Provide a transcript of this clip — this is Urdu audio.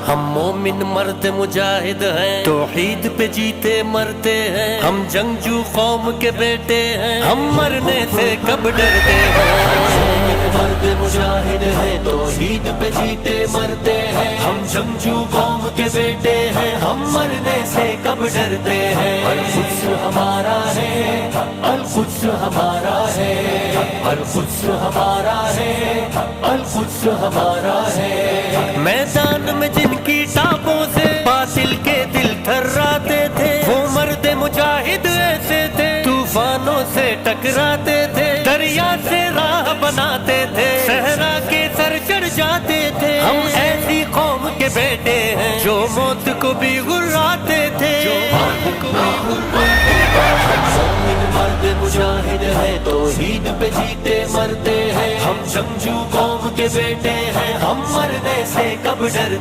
ہم مومن مرد مجاہد ہیں، توحید پہ جیتے مرتے ہیں، ہم جنگجو قوم کے بیٹے ہیں، ہم مرنے سے کب ڈرتے ہیں۔ مرد مجاہد ہیں، توحید پہ جیتے مرتے ہیں، ہم جنگجو قوم کے بیٹے ہیں، ہم مرنے سے کب ڈرتے ہیں۔ القدس ہمارا ہے، القدس ہمارا ہے، القدس ہمارا ہے، القدس ہمارا ہے۔ میدان میں جن کی ٹاپوں سے باطل کے دل تھراتے تھے، وہ مرد مجاہد ایسے تھے، طوفانوں سے ٹکراتے تھے، دریا سے راہ بناتے تھے، صحرا کے سر چڑھ جاتے تھے۔ ہم ایسی قوم کے بیٹے ہیں جو موت کو بھی گراتے تھے، مرد مجاہد ہے، توحید پہ جیتے مرتے ہیں، ہم جنگجو قوم کے بیٹے ہیں، ہم مرنے سے کب ڈرتے